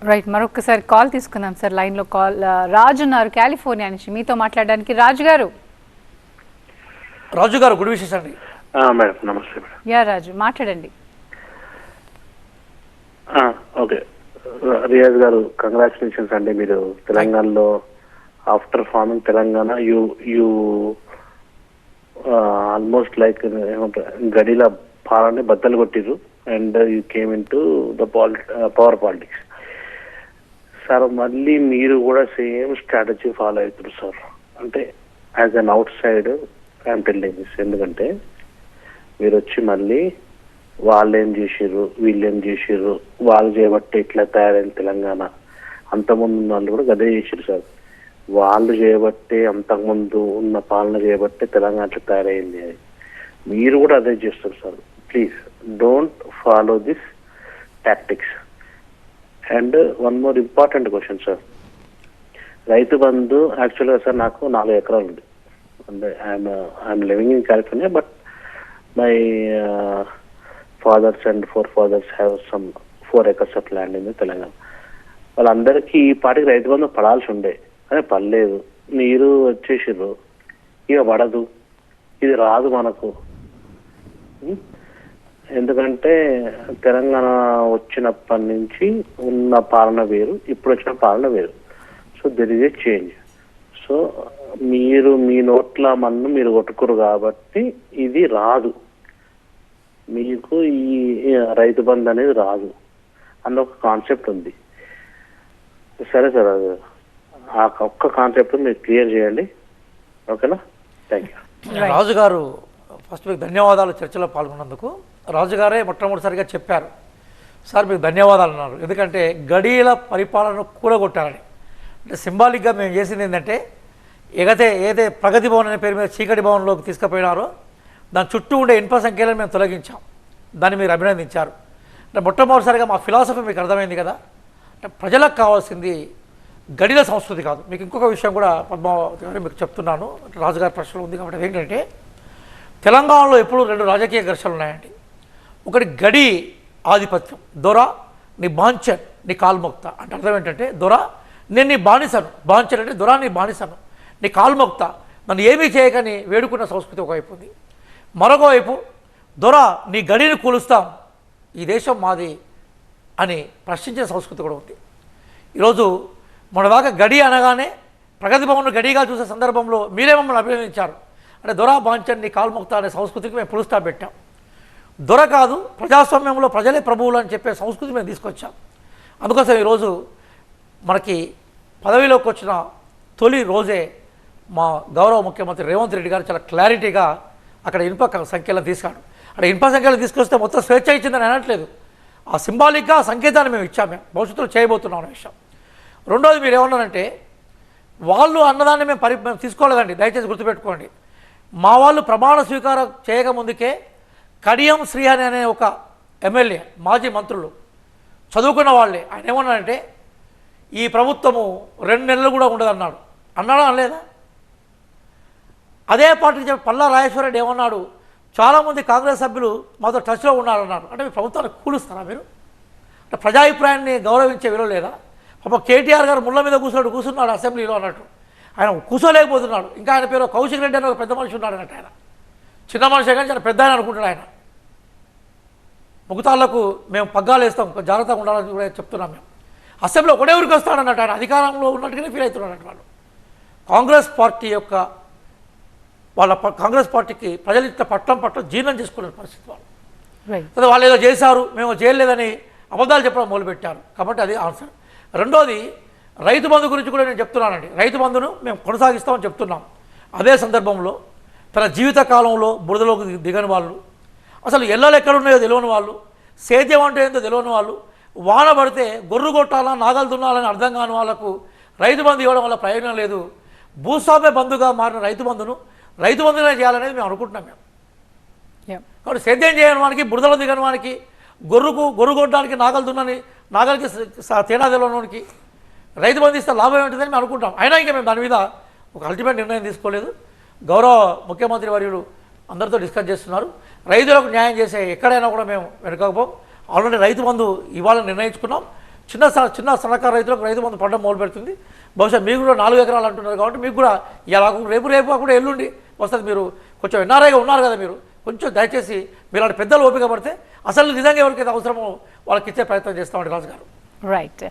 Right, మరొకసారి call తీసుకుందాం sir. లైన్లో కాల్ రాజు ఉన్నారు కాలిఫోర్నియా నుంచి, మీతో మాట్లాడడానికి. రాజు గారు గుడ్ విషెస్ అండి. Madam namaste madam. Yeah Raju మాట్లాడండి. ఓకే రియాజ్ గారు, కంగ్రాచులేషన్స్ అండి. మీరు తెలంగాణలో after forming Telangana you almost like గడిల పాలని బద్దలు కొట్టిరు and you came into the power politics. Sir మళ్ళీ మీరు కూడా సేమ్ స్ట్రాటజీ ఫాలో అవుతారు సార్. అంటే as an outside I'm telling this. ఎందుకంటే మీరు వచ్చి మళ్ళీ వాళ్ళు ఏం చేసిర్రు, వీళ్ళు ఏం చేసిర్రు, వాళ్ళు చేయబట్టే ఇట్లా తయారైన తెలంగాణ, అంతకుముందు వాళ్ళు కూడా గదే చేసిర్రు సార్. వాళ్ళు చేయబట్టే, అంతకుముందు ఉన్న పాలన చేయబట్టే తెలంగాణ అట్లా తయారైంది. అది మీరు కూడా అదే చేస్తారు sir. Please don't follow this tactics. And one more important question sir. Rythu Bandhu యాక్చువల్గా సార్ నాకు 4 ఎకరాలు ఉంది. అంటే I'm living in California, but my fathers and forefathers have some 4 acres of land in Telangana. వాళ్ళందరికీ ఈ పాటికి రైతు బంధు పడాల్సి ఉండే, అదే పడలేదు. మీరు వచ్చేసిర్రు, ఇక పడదు, ఇది రాదు మనకు. ఎందుకంటే తెలంగాణ వచ్చినప్పటి నుంచి ఉన్న పాలన వేరు, ఇప్పుడు వచ్చిన పాలన వేరు. So there is a change. So మీరు మీ నోట్ల మన్ను మీరు కొట్టుకురు కాబట్టి ఇది రాదు, మీకు ఈ రైతు బంధు అనేది రాదు అన్న ఒక కాన్సెప్ట్ ఉంది. సరే సార్, అది ఆ ఒక్క కాన్సెప్ట్ మీరు క్లియర్ చేయండి, ఓకేనా? Thank you. రాజు గారు, ఫస్ట్ మీకు ధన్యవాదాలు చర్చలో పాల్గొన్నందుకు. రాజు గారే మొట్టమొదటిసారిగా చెప్పారు సార్ మీకు ధన్యవాదాలు అన్నారు. ఎందుకంటే గడియల పరిపాలనను కూలగొట్టాలని. అంటే సింబాలిక్గా మేము చేసింది ఏంటంటే ఏదైతే ప్రగతి భవన్ అనే పేరు మీద చీకటి భవన్లోకి తీసుకుపోయినారో దాని చుట్టూ ఉండే ఇనుప సంఖ్యలను మేము తొలగించాం. దాన్ని మీరు అభినందించారు. అంటే మొట్టమొదటిసారిగా మా ఫిలాసఫీ మీకు అర్థమైంది కదా. అంటే ప్రజలకు కావాల్సింది గడిల సంస్కృతి కాదు. మీకు ఇంకొక విషయం కూడా పద్మావతి గారు మీకు చెప్తున్నాను, రాజుగారి ప్రశ్నలు ఉంది కాబట్టి. అదేంటంటే తెలంగాణలో ఎప్పుడు 2 రాజకీయ ఘర్షణలు ఉన్నాయండి. ఒకటి గడి ఆధిపత్యం, దొర నీ బాంచన్ నీ కాల్మొక్త. అంటే అర్థం ఏంటంటే దొర నేను నీ బానిసను, బాంచన్ అంటే దొర నీ బానిసను, నీ కాల్మొక్త, నన్ను ఏమీ చేయకని వేడుకున్న సంస్కృతి ఒకవైపు ఉంది. మరొక వైపు దొర నీ గడిని కూలుస్తాం, ఈ దేశం మాది అని ప్రశ్నించిన సంస్కృతి కూడా ఉంది. ఈరోజు మన దాకా గడి అనగానే ప్రగతి భవన్ గడిగా చూసే సందర్భంలో మీరే మమ్మల్ని అభినందించారు. అంటే దొర బాంచన్ నీ కాల్ముక్త అనే సంస్కృతికి మేము పుల్ స్టాప్ పెట్టాం. దొర కాదు, ప్రజాస్వామ్యంలో ప్రజలే ప్రభువులు అని చెప్పే సంస్కృతి మేము తీసుకొచ్చాం. అందుకోసం ఈరోజు మనకి పదవిలోకి వచ్చిన తొలి రోజే మా గౌరవ ముఖ్యమంత్రి రేవంత్ రెడ్డి గారు చాలా క్లారిటీగా అక్కడ ఇనుప సంఖ్యలను తీసుకాడు. అంటే ఇనుప సంఖ్యలు తీసుకొస్తే మొత్తం స్వేచ్ఛ ఇచ్చిందని అనట్లేదు, ఆ సింబాలిక్గా సంకేతాన్ని మేము ఇచ్చాము. మేము భవిష్యత్తులో చేయబోతున్నాం అనే విషయం. రెండోది మీరు ఏమన్నారంటే వాళ్ళు అన్నదాన్ని మేము తీసుకోలేదండి, దయచేసి గుర్తుపెట్టుకోండి. మా వాళ్ళు ప్రమాణ స్వీకారం చేయకముందుకే కడియం శ్రీహరి అనే ఒక ఎమ్మెల్యే, మాజీ మంత్రులు, చదువుకున్న వాళ్ళే, ఆయన ఏమన్నారంటే ఈ ప్రభుత్వము 2 నెలలు కూడా ఉండదన్నాడు. అన్నాడా అనలేదా? అదే పార్టీకి చెప్పి పల్లా రాజేశ్వరరెడ్డి ఏమన్నాడు, చాలామంది కాంగ్రెస్ సభ్యులు మాతో టచ్లో ఉన్నారన్నారు. అంటే మీ ప్రభుత్వాన్ని కూలుస్తారా మీరు? అంటే ప్రజాభిప్రాయాన్ని గౌరవించే విలువ లేదా? పాప కేటీఆర్ గారు ముళ్ళ మీద కూర్చున్నాడు అసెంబ్లీలో అన్నట్టు. ఆయన కూర్చోలేకపోతున్నాడు. ఇంకా ఆయన పేరు కౌశిక్ రెడ్డి అని ఒక పెద్ద మనిషి ఉన్నాడు అన్నట్టు. ఆయన చిన్న మనిషి కానీ చాలా పెద్ద ఆయన అనుకుంటాడు. ఆయన ముఖతాళ్లకు మేము పగ్గాలు వేస్తాం, జాగ్రత్తగా ఉండాలని కూడా చెప్తున్నాం. మేము అసెంబ్లీలో ఒకటే ఊరికి వస్తాడన్నట్టు. ఆయన అధికారంలో ఉన్నట్టుగానే ఫీల్ అవుతున్నాడు వాళ్ళు. కాంగ్రెస్ పార్టీ యొక్క కాంగ్రెస్ పార్టీకి ప్రజలు ఇంత పట్టం జీర్ణం చేసుకునే పరిస్థితి వాళ్ళు. అదే వాళ్ళు ఏదో చేశారు, మేము చేయలేదని అబద్ధాలు చెప్పడం మొదలుపెట్టారు. కాబట్టి అది ఆన్సర్. రెండోది రైతు బంధు గురించి కూడా నేను చెప్తున్నానండి. రైతు బంధును మేము కొనసాగిస్తామని చెప్తున్నాం. అదే సందర్భంలో తన జీవిత కాలంలో బురదలోకి దిగని వాళ్ళు, అసలు ఎల్లలు ఎక్కడున్నాయో తెలియని వాళ్ళు, సేద్యం అంటే ఏంటో తెలియని వాళ్ళు, వాన పడితే గొర్రు కొట్టాలా నాగలు దున్నాలని అర్థం కాని వాళ్ళకు రైతు బంధు ఇవ్వడం వల్ల ప్రయోజనం లేదు. భూస్వామ్య బంధుగా మారిన రైతు బంధునే చేయాలనేది మేము అనుకుంటున్నాం. మేము కాబట్టి సేద్యం చేయని వానికి, బురదలో దిగని వానికి, గొర్రు కొట్టడానికి నాగలు దున్నని నాగలికి తేడా తెలియనికి రైతు బంధు ఇస్తే లాభం ఏంటిదని మేము అనుకుంటాం. అయినా ఇంకా మేము దాని మీద ఒక అల్టిమేట్ నిర్ణయం తీసుకోలేదు. గౌరవ ముఖ్యమంత్రి వర్యులు అందరితో డిస్కస్ చేస్తున్నారు. రైతులకు న్యాయం చేసే ఎక్కడైనా కూడా మేము వెనుకపోం. ఆల్రెడీ రైతు బంధు ఇవాళ నిర్ణయించుకున్నాం. చిన్న సన్నకారు రైతులకు రైతు బంధు పడడం మొదలు పెడుతుంది. బహుశా మీకు కూడా 4 ఎకరాలు అంటున్నారు కాబట్టి మీకు కూడా ఇలా రేపు కూడా ఎల్లుండి వస్తుంది. మీరు కొంచెం ఎన్ఆర్ఐగా ఉన్నారు కదా, మీరు కొంచెం దయచేసి మీలాంటి పెద్దలు ఓపిక పడితే అసలు నిజంగా ఎవరికైతే అవసరమో వాళ్ళకి ఇచ్చే ప్రయత్నం చేస్తామండి రాజు గారు. రైట్.